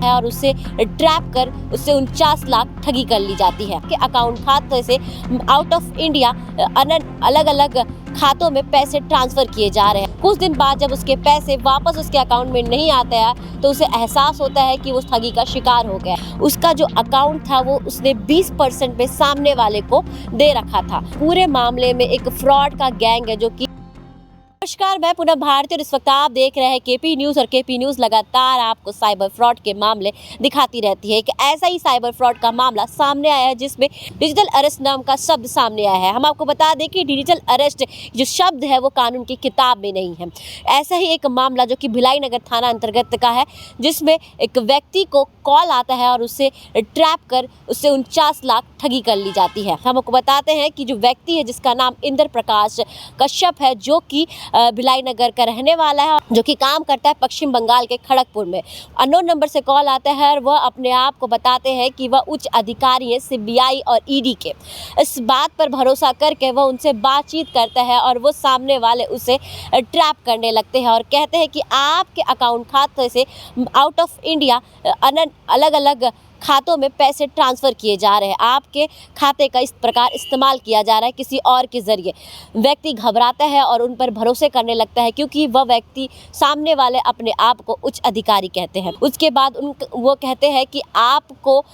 है और उससे ट्रैप कर उससे 49 लाख ठगी कर ली जाती है कि अकाउंट खाते से आउट ऑफ इंडिया अलग अलग खातों में पैसे ट्रांसफर किए जा रहे हैं। कुछ दिन बाद जब उसके पैसे वापस उसके अकाउंट में नहीं आते हैं तो उसे एहसास होता है कि वो ठगी का शिकार हो गया। उसका जो अकाउंट था वो उसने 20% पे सामने वाले को दे रखा था। पूरे मामले में एक फ्रॉड का गैंग है जो कि नमस्कार, मैं पुनः भारती और इस वक्त आप देख रहे हैं केपी न्यूज़ और केपी न्यूज़ लगातार आपको साइबर फ्रॉड के मामले दिखाती रहती है। एक ऐसा ही साइबर फ्रॉड का मामला सामने आया है जिसमें डिजिटल अरेस्ट नाम का शब्द सामने आया है। हम आपको बता दें कि डिजिटल अरेस्ट जो शब्द है वो कानून की किताब में नहीं है। ऐसा ही एक मामला जो कि भिलाई नगर थाना अंतर्गत का है जिसमें एक व्यक्ति को कॉल आता है और उससे ट्रैप कर उससे 49 लाख ठगी कर ली जाती है। हम आपको बताते हैं कि जो व्यक्ति है जिसका नाम इंद्र प्रकाश कश्यप है जो कि भिलाई नगर का रहने वाला है जो कि काम करता है पश्चिम बंगाल के खड़गपुर में। अननोन नंबर से कॉल आता है और वह अपने आप को बताते हैं कि वह उच्च अधिकारी है सीबीआई और ईडी के। इस बात पर भरोसा करके वह उनसे बातचीत करता है और वो सामने वाले उसे ट्रैप करने लगते हैं और कहते हैं कि आपके अकाउंट खाते से आउट ऑफ इंडिया अलग अलग खातों में पैसे ट्रांसफ़र किए जा रहे हैं। आपके खाते का इस प्रकार इस्तेमाल किया जा रहा है किसी और के ज़रिए। व्यक्ति घबराता है और उन पर भरोसे करने लगता है क्योंकि वह व्यक्ति सामने वाले अपने आप को उच्च अधिकारी कहते हैं। उसके बाद वो कहते हैं कि आपको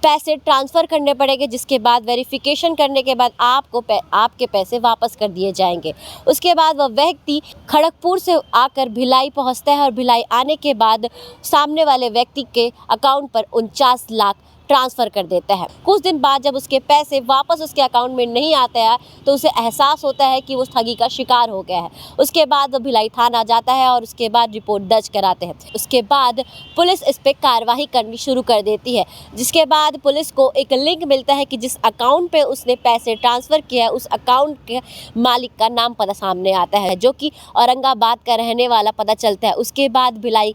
पैसे ट्रांसफ़र करने पड़ेंगे जिसके बाद वेरिफिकेशन करने के बाद आपके पैसे वापस कर दिए जाएंगे। उसके बाद वह व्यक्ति खड़गपुर से आकर भिलाई पहुंचता है और भिलाई आने के बाद सामने वाले व्यक्ति के अकाउंट पर 49 लाख ट्रांसफ़र कर देता है। कुछ दिन बाद जब उसके पैसे वापस उसके अकाउंट में नहीं आते हैं तो उसे एहसास होता है कि वो ठगी का शिकार हो गया है। उसके बाद वो भिलाई थाना जाता है और उसके बाद रिपोर्ट दर्ज कराते हैं। उसके बाद पुलिस इस पर कार्रवाई करनी शुरू कर देती है जिसके बाद पुलिस को एक लिंक मिलता है कि जिस अकाउंट पे उसने पैसे ट्रांसफ़र किया है उस अकाउंट के मालिक का नाम पता सामने आता है जो कि औरंगाबाद का रहने वाला पता चलता है। उसके बाद भिलाई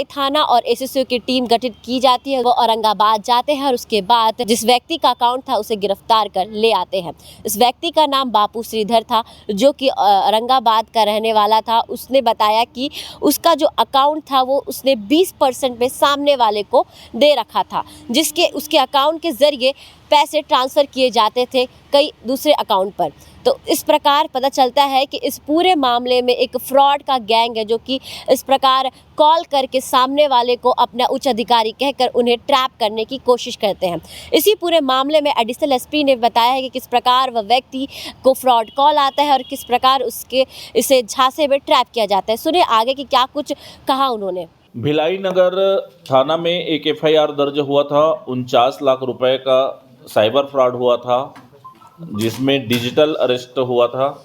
थाना और एसएसओ की टीम गठित की जाती है। वो औरंगाबाद जाते हैं और उसके बाद जिस व्यक्ति का अकाउंट था उसे गिरफ्तार कर ले आते हैं। इस व्यक्ति का नाम बापू श्रीधर था जो कि औरंगाबाद का रहने वाला था। उसने बताया कि उसका जो अकाउंट था वो उसने 20% पे सामने वाले को दे रखा था जिसके उसके अकाउंट के ज़रिए पैसे ट्रांसफ़र किए जाते थे कई दूसरे अकाउंट पर। तो इस प्रकार पता चलता है कि इस पूरे मामले में एक फ्रॉड का गैंग है जो कि इस प्रकार कॉल करके सामने वाले को अपना उच्च अधिकारी कहकर उन्हें ट्रैप करने की कोशिश करते हैं। इसी पूरे मामले में एडिशनल एसपी ने बताया है कि किस प्रकार वह व्यक्ति को फ्रॉड कॉल आता है और किस प्रकार इसे झांसे में ट्रैप किया जाता है। सुनिए आगे कि क्या कुछ कहा उन्होंने। भिलाई नगर थाना में एक एफआईआर दर्ज हुआ था। 49 लाख रुपए का साइबर फ्रॉड हुआ था जिसमें डिजिटल अरेस्ट हुआ था।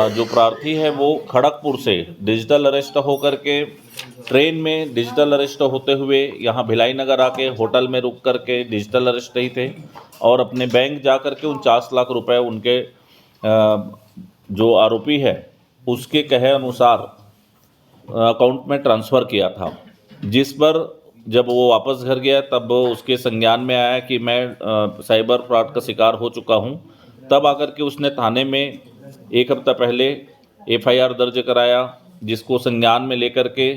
जो प्रार्थी है वो खड़गपुर से डिजिटल अरेस्ट होकर के ट्रेन में डिजिटल अरेस्ट होते हुए यहाँ भिलाई नगर आके होटल में रुक करके डिजिटल अरेस्ट ही थे और अपने बैंक जा कर के 49 लाख रुपए उनके जो आरोपी है उसके कहे अनुसार अकाउंट में ट्रांसफ़र किया था। जिस पर जब वो वापस घर गया तब उसके संज्ञान में आया कि मैं साइबर फ्रॉड का शिकार हो चुका हूँ। तब आकर के उसने थाने में एक हफ्ता पहले एफआईआर दर्ज कराया जिसको संज्ञान में लेकर के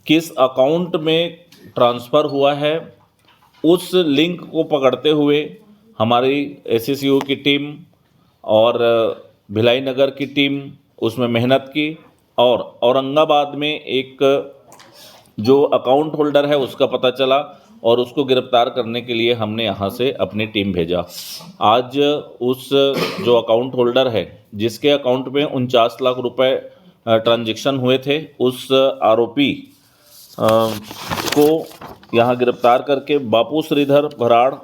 किस अकाउंट में ट्रांसफ़र हुआ है उस लिंक को पकड़ते हुए हमारी एसएसओ की टीम और भिलाई नगर की टीम उसमें मेहनत की और औरंगाबाद में एक जो अकाउंट होल्डर है उसका पता चला और उसको गिरफ्तार करने के लिए हमने यहाँ से अपनी टीम भेजा। आज उस जो अकाउंट होल्डर है जिसके अकाउंट में 49 लाख रुपए ट्रांजैक्शन हुए थे उस आरोपी को यहाँ गिरफ्तार करके बापू श्रीधर भराड़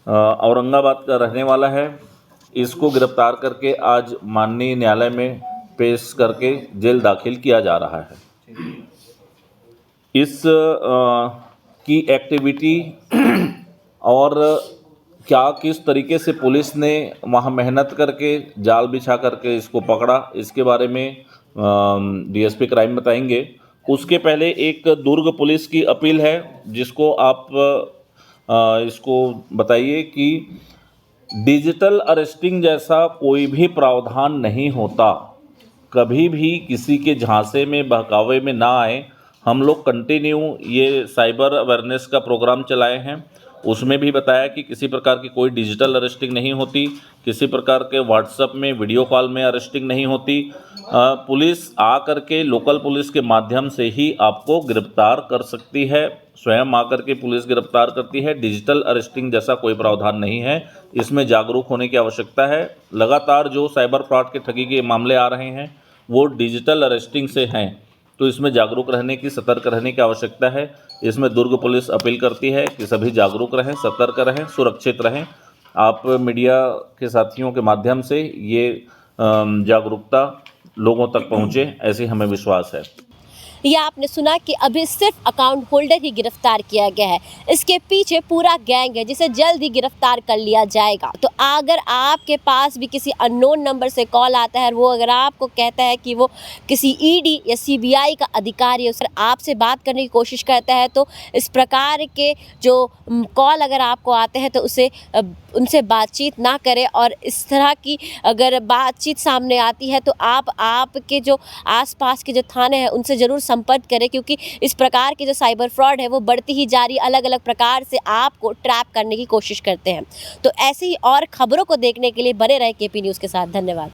औरंगाबाद का रहने वाला है। इसको गिरफ्तार करके आज माननीय न्यायालय में पेश करके जेल दाखिल किया जा रहा है। इस की एक्टिविटी और क्या किस तरीके से पुलिस ने वहाँ मेहनत करके जाल बिछा करके इसको पकड़ा इसके बारे में डीएसपी क्राइम बताएंगे। उसके पहले एक दुर्ग पुलिस की अपील है जिसको आप इसको बताइए कि डिजिटल अरेस्टिंग जैसा कोई भी प्रावधान नहीं होता। कभी भी किसी के झांसे में बहकावे में ना आए हम लोग कंटिन्यू ये साइबर अवेयरनेस का प्रोग्राम चलाए हैं। उसमें भी बताया कि किसी प्रकार की कोई डिजिटल अरेस्टिंग नहीं होती, किसी प्रकार के व्हाट्सएप में वीडियो कॉल में अरेस्टिंग नहीं होती। पुलिस आ करके लोकल पुलिस के माध्यम से ही आपको गिरफ्तार कर सकती है, स्वयं आकर के पुलिस गिरफ्तार करती है। डिजिटल अरेस्टिंग जैसा कोई प्रावधान नहीं है, इसमें जागरूक होने की आवश्यकता है। लगातार जो साइबर फ्रॉड के ठगी के मामले आ रहे हैं वो डिजिटल अरेस्टिंग से हैं, तो इसमें जागरूक रहने की, सतर्क रहने की आवश्यकता है। इसमें दुर्ग पुलिस अपील करती है कि सभी जागरूक रहें, सतर्क रहें, सुरक्षित रहें। आप मीडिया के साथियों के माध्यम से ये जागरूकता लोगों तक पहुँचे, ऐसी हमें विश्वास है। ये आपने सुना कि अभी सिर्फ अकाउंट होल्डर ही गिरफ्तार किया गया है, इसके पीछे पूरा गैंग है जिसे जल्द ही गिरफ्तार कर लिया जाएगा। तो अगर आपके पास भी किसी अननोन नंबर से कॉल आता है और वो अगर आपको कहता है कि वो किसी ईडी या सीबीआई का अधिकारी है, उससे आपसे बात करने की कोशिश करता है, तो इस प्रकार के जो कॉल अगर आपको आते हैं तो उनसे बातचीत ना करें। और इस तरह की अगर बातचीत सामने आती है तो आपके जो आसपास के जो थाने हैं उनसे ज़रूर संपर्क करें, क्योंकि इस प्रकार के जो साइबर फ्रॉड है वो बढ़ती ही जा रही, अलग अलग प्रकार से आपको ट्रैप करने की कोशिश करते हैं। तो ऐसे ही और खबरों को देखने के लिए बने रहे केपी न्यूज़ के साथ। धन्यवाद।